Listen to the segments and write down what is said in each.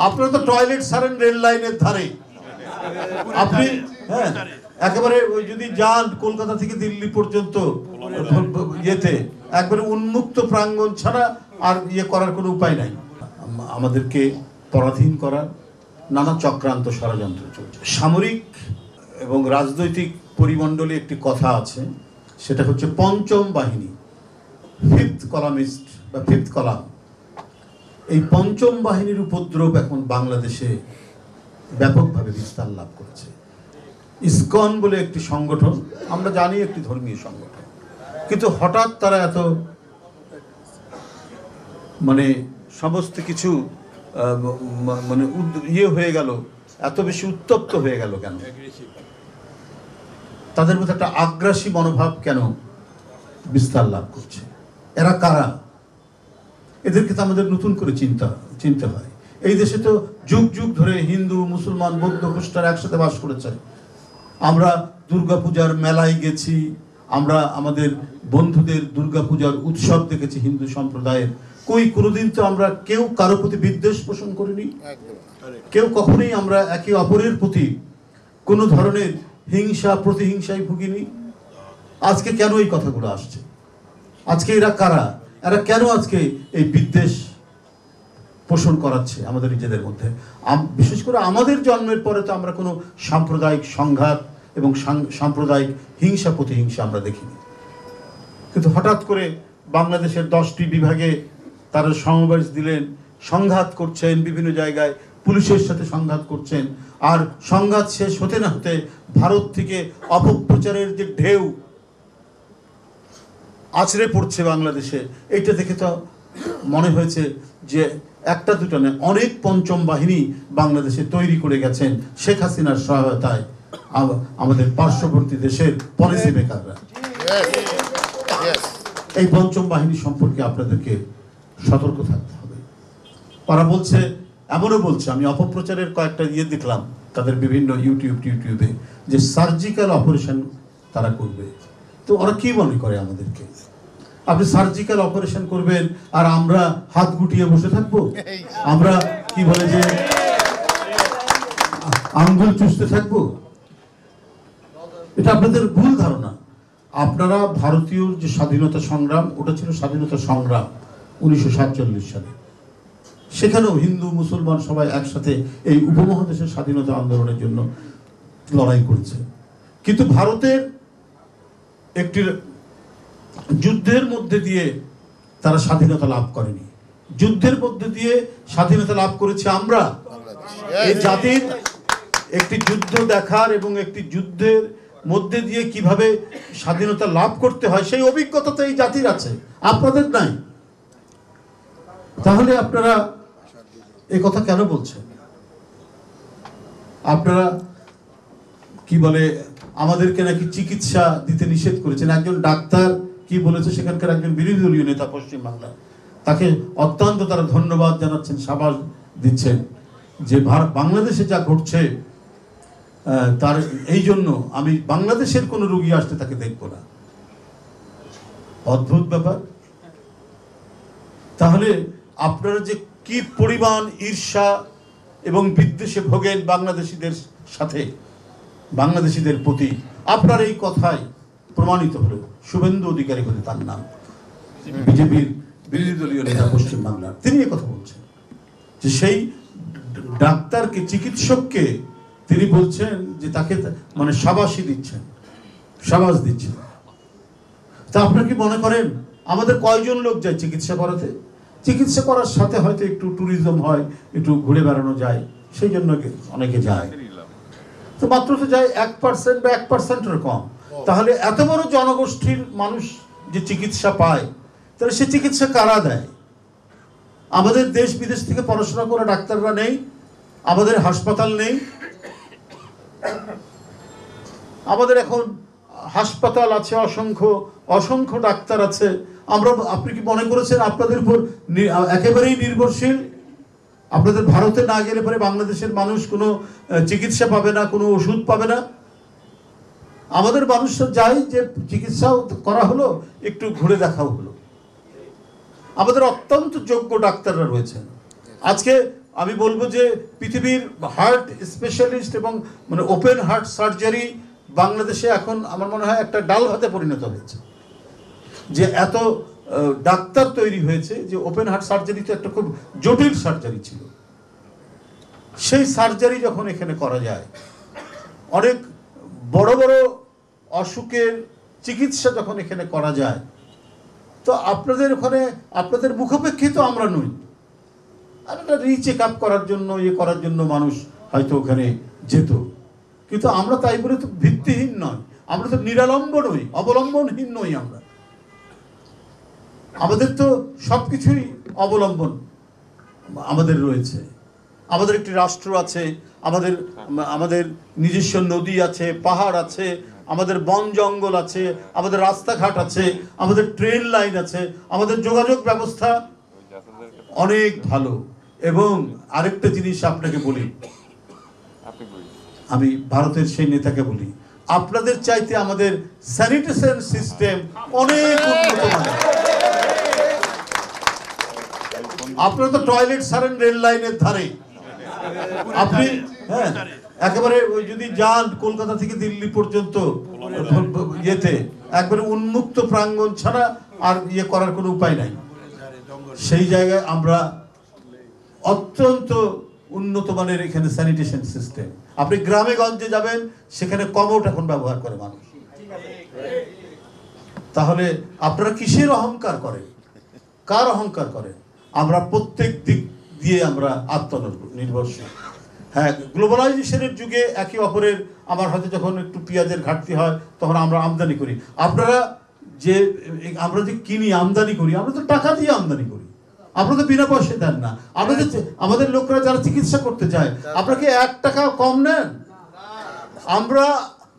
আপনারা তো টয়লেট সারেন রেল লাইনের ধারে, আপনি হ্যাঁ একেবারে ওই যদি যান কলকাতা থেকে দিল্লি পর্যন্ত ইয়েতে একবারে উন্মুক্ত প্রাঙ্গণ ছাড়া আর ইয়ে করার কোনো উপায় নাই। আমাদেরকে পরাধীন করার নানা চক্রান্ত ষড়যন্ত্র চলছে। সামরিক এবং রাজনৈতিক পরিমণ্ডলে একটি কথা আছে, সেটা হচ্ছে পঞ্চম বাহিনী, ফিফথ কলামিস্ট বা ফিফথ কলাম। এই পঞ্চম বাহিনীর উপদ্রব এখন বাংলাদেশে ব্যাপকভাবে বিস্তার লাভ করেছে। ইসকন বলে একটি সংগঠন, আমরা জানি একটি ধর্মীয় সংগঠন, কিন্তু হঠাৎ তারা এত মানে সমস্ত কিছু মানে ইয়ে হয়ে গেল, এত বেশি উত্তপ্ত হয়ে গেল কেন? তাদের মধ্যে একটা আগ্রাসী মনোভাব কেন বিস্তার লাভ করছে? এরা কারা? এদেরকে তো আমাদের নতুন করে চিনতে হয়। এই দেশে তো যুগ যুগ ধরে হিন্দু, মুসলমান, বৌদ্ধ, খ্রিস্টান একসাথে বাস করেছে। আমরা দুর্গাপূজার মেলায় গেছি, আমরা আমাদের বন্ধুদের দুর্গাপূজার উৎসব দেখেছি হিন্দু সম্প্রদায়ের। কোনোদিন তো আমরা কেউ কারো প্রতি বিদ্বেষ পোষণ করিনি, কেউ কখনোই আমরা একে অপরের প্রতি কোনো ধরনের হিংসা প্রতিহিংসায় ভুগিনি। আজকে কেন এই কথাগুলো আসছে? আজকে এরা কারা? এরা কেন আজকে এই বিদ্বেষ পোষণ করাচ্ছে আমাদের নিজেদের মধ্যে? বিশেষ করে আমাদের জন্মের পরে তো আমরা কোনো সাম্প্রদায়িক সংঘাত এবং সাম্প্রদায়িক হিংসা প্রতিহিংসা আমরা দেখিনি, কিন্তু হঠাৎ করে বাংলাদেশের 10টি বিভাগে তারা সমাবেশ দিলেন, সংঘাত করছেন, বিভিন্ন জায়গায় পুলিশের সাথে সংঘাত করছেন। আর সংঘাত শেষ হতে না হতে ভারত থেকে অপপ্রচারের যে ঢেউ আছড়ে পড়ছে বাংলাদেশে, এইটা দেখে তো মনে হয়েছে যে একটা দুটো নয়, অনেক পঞ্চম বাহিনী বাংলাদেশে তৈরি করে গেছেন শেখ হাসিনার সহায়তায় আমাদের পার্শ্ববর্তী দেশের পলিসি মেকাররা। এই পঞ্চম বাহিনী সম্পর্কে আপনাদেরকে সতর্ক থাকতে হবে। ওরা বলছে, এমনও বলছে, আমি অপপ্রচারের কয়েকটা ইয়ে দেখলাম তাদের বিভিন্ন ইউটিউবে, যে সার্জিক্যাল অপারেশন তারা করবে। তো ওরা কি মনে করে আমাদেরকে? আপনি সার্জিক্যাল অপারেশন করবেন আর আমরা হাত গুটিয়ে বসে থাকবো? আমরা কি বলে যে আঙ্গুল চুষতে থাকবো? এটা আপনাদের ভুল ধারণা। আপনারা ভারতীয় যে স্বাধীনতা সংগ্রাম, ওটা ছিল স্বাধীনতা সংগ্রাম 1947 সালে। সেখানেও হিন্দু মুসলমান সবাই একসাথে এই উপমহাদেশের স্বাধীনতা আন্দোলনের জন্য লড়াই করেছে। কিন্তু ভারতের একটি যুদ্ধের মধ্যে দিয়ে তারা স্বাধীনতা লাভ করেনি, যুদ্ধের মধ্যে দিয়ে স্বাধীনতা লাভ করেছে আমরা। এই জাতির একটি যুদ্ধ দেখার এবং একটি যুদ্ধের মধ্যে দিয়ে কিভাবে স্বাধীনতা লাভ করতে হয় সেই অভিজ্ঞতা তো এই জাতির আছে, আপনাদের নাই। তাহলে আপনারা এই কথা কেন বলছেন? আপনারা কি বলে আমাদেরকে নাকি চিকিৎসা দিতে নিষেধ করেছেন। একজন ডাক্তার কি বলেছে, সেখানকার একজন বিরোধী দলীয় নেতা পশ্চিমবাংলার, তাকে অত্যন্ত তারা ধন্যবাদ জানাচ্ছেন, সাবাস দিচ্ছেন যে বাংলাদেশে যা ঘটছে তার এই জন্য আমি বাংলাদেশের কোনো রোগী আসতে তাকে দেখব না। অদ্ভুত ব্যাপার। তাহলে আপনারা যে কি পরিমাণ ঈর্ষা এবং বিদ্বেষে ভোগেন বাংলাদেশিদের সাথে, বাংলাদেশিদের প্রতি, আপনার এই কথাই প্রমাণিত হলো। শুভেন্দু অধিকারী বলে তার নাম, বিজেপির বিরোধী দলীয় নেতা পশ্চিমবাংলার, তিনি এই কথা বলছেন যে সেই ডাক্তারকে, চিকিৎসককে তিনি বলছেন যে তাকে মানে সাবাসী দিচ্ছেন, সাবাস দিচ্ছেন। তা আপনারা কি মনে করেন আমাদের কয়জন লোক যায় চিকিৎসা করাতে? চিকিৎসা করার সাথে হয়তো একটু ট্যুরিজম হয়, একটু ঘুরে বেড়ানো যায়, সেই জন্য অনেকে যায়। তো মাত্র তো যায় 1% বা 1%-এর কম। তাহলে এত বড় জনগোষ্ঠীর মানুষ যে চিকিৎসা পায়, তাহলে সে চিকিৎসা কারা দেয়? আমাদের দেশ বিদেশ থেকে পড়াশোনা করা ডাক্তাররা নেই, আমাদের হাসপাতাল নেই। আমাদের এখন হাসপাতাল আছে, অসংখ্য ডাক্তার আছে। আপনি কি মনে করেছেন আপনাদের উপর একেবারেই নির্ভরশীল? আপনাদের ভারতে না গেলে পরে বাংলাদেশের মানুষ কোনো চিকিৎসা পাবে না, কোনো ওষুধ পাবে না। আমাদের মানুষরা যায় যে চিকিৎসাও করা হলো, একটু ঘুরে দেখাও হলো। আমাদের অত্যন্ত যোগ্য ডাক্তাররা রয়েছেন। আজকে আমি বলবো যে পৃথিবীর হার্ট স্পেশালিস্ট এবং মানে ওপেন হার্ট সার্জারি বাংলাদেশে এখন আমার মনে হয় একটা ডাল ভাতে পরিণত হয়েছে, যে এত ডাক্তার তৈরি হয়েছে যে ওপেন হার্ট সার্জারি তো একটা খুব জটিল সার্জারি ছিল, সেই সার্জারি যখন এখানে করা যায়, অনেক বড় বড় অসুখের চিকিৎসা যখন এখানে করা যায়, তো আপনাদের ওখানে আপনাদের মুখাপেক্ষিত আমরা নই, আর একটা রিচেক আপ করার জন্য করার জন্য মানুষ হয়তো ওখানে যেত, কিন্তু আমরা তাই বলে তো ভিত্তিহীন নয়, আমরা তো নিরালম্ব নই, অবলম্বনহীন নই। আমাদের তো সবকিছুই অবলম্বন আমাদের রয়েছে। আমাদের একটি রাষ্ট্র আছে, আমাদের নিজস্ব নদী আছে, পাহাড় আছে, আমাদের বন জঙ্গল আছে, আমাদের রাস্তাঘাট আছে, আমাদের ট্রেন লাইন আছে, আমাদের যোগাযোগ ব্যবস্থা অনেক ভালো। এবং আরেকটা জিনিস আপনাকে বলি, আমি ভারতের সেই নেতাকে বলি, আপনাদের চাইতে আমাদের স্যানিটেশন সিস্টেম অনেক উন্নত মানের। আপনারা তো টয়লেট সারেন রেল লাইনের ধারে, আপনি একেবারে ওই যদি যান কলকাতা থেকে দিল্লি পর্যন্ত ইয়েতে একবারে উন্মুক্ত প্রাঙ্গণ ছাড়া আর করার কোনো উপায় নাই। সেই জায়গায় আমরা অত্যন্ত উন্নত মানের এখানে স্যানিটেশন সিস্টেম। আপনি গ্রামে গঞ্জে যাবেন, সেখানে কমোট এখন ব্যবহার করে মানুষ। তাহলে আপনারা কিসের অহংকার করেন, কার অহংকার করেন? আমরা প্রত্যেক দিক দিয়ে আমরা আত্মনির্ভরশীল। হ্যাঁ, গ্লোবালাইজেশনের যুগে একে অপরের, আমার হয়তো যখন একটু পেঁয়াজের ঘাটতি হয় তখন আমরা আমদানি করি, আপনারা আমরা যে কিনি আমদানি করি, আমরা তো টাকা দিয়ে আমদানি করি, আপনারা তো বিনা পয়সা দেন না। আমাদের লোকরা যারা চিকিৎসা করতে যায়, আপনারা কি 1 টাকা কম নেন?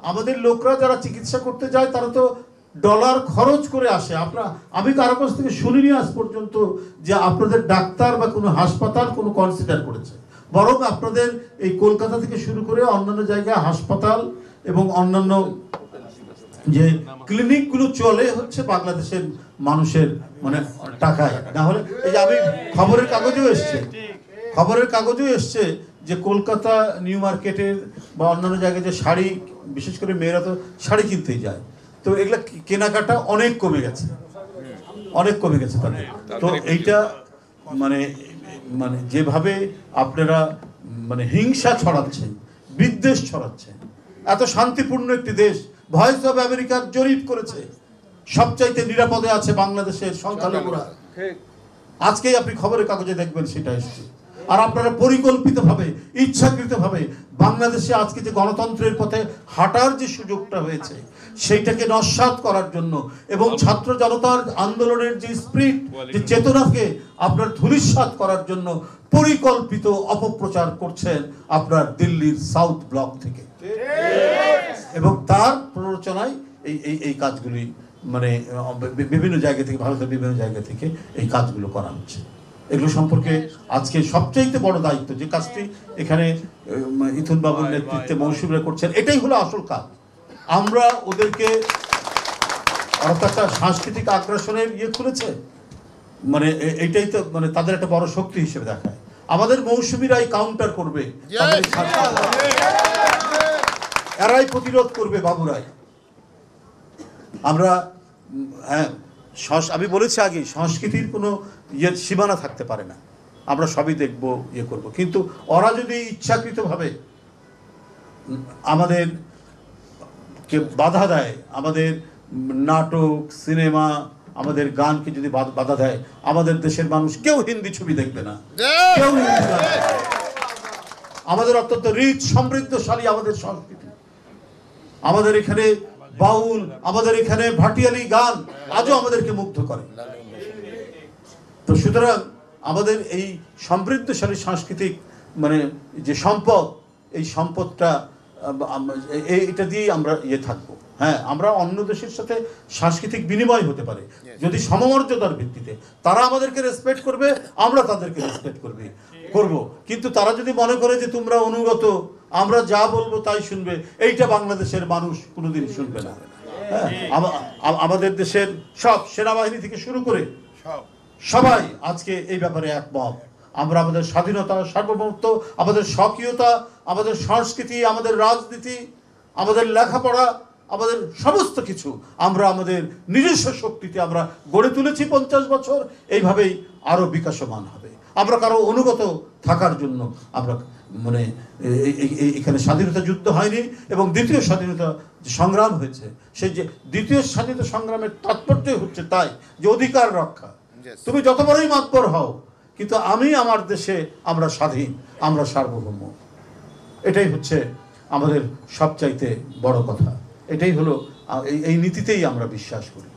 আমাদের লোকরা যারা চিকিৎসা করতে যায় তারা তো ডলার খরচ করে আসে। আমি কারো কাছ থেকে শুনিনি আজ পর্যন্ত যে আপনাদের ডাক্তার বা কোনো হাসপাতাল কোনো কনসিডার করেছে, বরং আপনাদের এই কলকাতা থেকে শুরু করে অন্যান্য জায়গায় হাসপাতাল এবং অন্যান্য যে ক্লিনিকগুলো চলে হচ্ছে বাংলাদেশের মানুষের মানে টাকায়। না হলে এই যে আমি খবরের কাগজেও এসছে যে কলকাতা নিউ মার্কেটের বা অন্যান্য জায়গায় যে শাড়ি, বিশেষ করে মেয়েরা তো শাড়ি কিনতেই যায়, তো এগুলা কেনাকাটা অনেক কমে গেছে তাদের। তো এইটা মানে যেভাবে আপনারা মানে হিংসা ছড়াচ্ছেন, বিদ্বেষ ছড়াচ্ছেন, এত শান্তিপূর্ণ একটি দেশ, ভয়েস অফ আমেরিকার জরিপ করেছে সবচাইতে নিরাপদে আছে বাংলাদেশের সংখ্যালঘুরা। আজকেই আপনি খবরের কাগজে দেখবেন সেটা এসছে। আর আপনারা পরিকল্পিতভাবে, ইচ্ছাকৃতভাবে বাংলাদেশে আজকে যে গণতন্ত্রের পথে হাঁটার যে সুযোগটা হয়েছে সেইটাকে নস্যাৎ করার জন্য এবং ছাত্র জনতার আন্দোলনের যে স্পিরিট, যে চেতনাকে আপনার ধূলিসাৎ করার জন্য পরিকল্পিত অপপ্রচার করছেন আপনার দিল্লির সাউথ ব্লক থেকে। এবং তার প্ররোচনায় এই কাজগুলি মানে বিভিন্ন জায়গা থেকে, ভারতের বিভিন্ন জায়গা থেকে এই কাজগুলো করা হচ্ছে। এগুলো সম্পর্কে আজকে সবচেয়ে বড় দায়িত্ব, যে কাজটি এখানে ইথুন বাবুর নেতৃত্বে মৌসুমীরা করছেন, এটাই হলো আসল কাজ। আমরা ওদেরকে একটা সাংস্কৃতিক আগ্রাসনের খুলেছে, মানে এইটাই তো মানে তাদের একটা বড় শক্তি হিসেবে দেখায়। আমাদের মৌসুমীরাই কাউন্টার করবে, এরাই প্রতিরোধ করবে, বাবুরাই। আমরা আমি বলেছি আগে, সংস্কৃতির কোনো সীমানা থাকতে পারে না, আমরা সবই দেখবো, করব। কিন্তু ওরা যদি ইচ্ছাকৃতভাবে আমাদেরকে বাধা দেয়, আমাদের নাটক, সিনেমা, আমাদের গানকে যদি বাধা দেয়, আমাদের দেশের মানুষ কেউ হিন্দি ছবি দেখবে না, কেউ হিন্দি গান। আমাদের অত্যন্ত রিচ, সমৃদ্ধশালী আমাদের সংস্কৃতি, আমাদের এখানে বাউল, আমাদের এখানে ভাটিয়ালি গান আজও আমাদেরকে মুগ্ধ করে। তো সুতরাং আমাদের এই সমৃদ্ধশালী সাংস্কৃতিক মানে যে সম্পদ, এই সম্পদটা এটা দিয়েই আমরা থাকবো। হ্যাঁ, আমরা অন্য দেশের সাথে সাংস্কৃতিক বিনিময় হতে পারে যদি সমমর্যাদার ভিত্তিতে। তারা আমাদেরকে রেসপেক্ট করবে, আমরা তাদেরকে রেসপেক্ট করব। কিন্তু তারা যদি মনে করে যে তোমরা অনুগত, আমরা যা বলবো তাই শুনবে, এইটা বাংলাদেশের মানুষ কোনোদিন শুনবে না। হ্যাঁ, আমাদের দেশের সব সেনাবাহিনী থেকে শুরু করে সবাই আজকে এই ব্যাপারে একমত। আমরা আমাদের স্বাধীনতা, সার্বভৌমত্ব, আমাদের স্বকীয়তা, আমাদের সংস্কৃতি, আমাদের রাজনীতি, আমাদের লেখাপড়া, আমাদের সমস্ত কিছু আমরা আমাদের নিজস্ব শক্তিতে আমরা গড়ে তুলেছি 50 বছর। এইভাবেই আরও বিকাশমান হবে। আমরা কারো অনুগত থাকার জন্য আমরা মানে এখানে স্বাধীনতা যুদ্ধ হয়নি, এবং দ্বিতীয় স্বাধীনতা সংগ্রাম হয়েছে। সেই যে দ্বিতীয় স্বাধীনতা সংগ্রামের তাৎপর্য হচ্ছে তাই যে অধিকার রক্ষা। তুমি যত বড়ই মাতবর হও, কিন্তু আমি আমার দেশে আমরা স্বাধীন, আমরা সার্বভৌম। এটাই হচ্ছে আমাদের সবচাইতে বড় কথা। এটাই হলো এই নীতিতেই আমরা বিশ্বাস করি।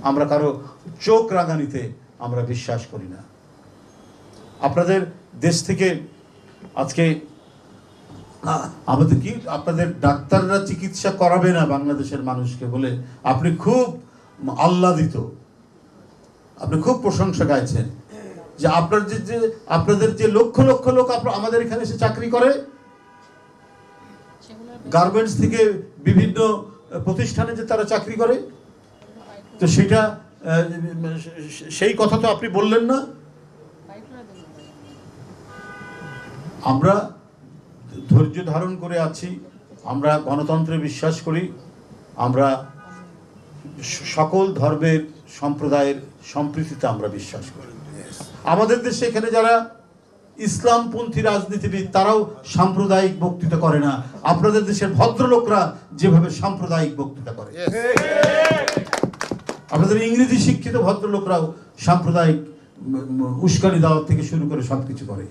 আমরা কারো চোখ রাঙানিতে আমরা বিশ্বাস করি না। আপনাদের দেশ থেকে আজকে আমাদের কি আপনাদের ডাক্তাররা চিকিৎসা করাবে না বাংলাদেশের মানুষকে বলে আপনি খুব আহ্লাদিত, আপনি খুব প্রশংসা গাইছেন যে আপনাদের যে লক্ষ লক্ষ লোক আমাদের এখানে এসে চাকরি করে, গার্মেন্টস থেকে বিভিন্ন প্রতিষ্ঠানে যে তারা চাকরি করে, তো সেটা সেই কথা তো আপনি বললেন না। আমরা ধৈর্য ধারণ করে আছি, আমরা গণতন্ত্রে বিশ্বাস করি, আমরা সকল ধর্মের সম্প্রদায়ের সম্প্রীতিতে আমরা বিশ্বাস করি। আমাদের দেশে এখানে যারা ইসলামপন্থী রাজনীতিবিদ তারাও সাম্প্রদায়িক বক্তৃতা করে না, আপনাদের দেশের ভদ্রলোকরা যেভাবে সাম্প্রদায়িক বক্তৃতা করে। আপনাদের ইংরেজি শিক্ষিত ভদ্রলোকরাও সাম্প্রদায়িক উস্কানি দেওয়ার থেকে শুরু করে সবকিছু করে।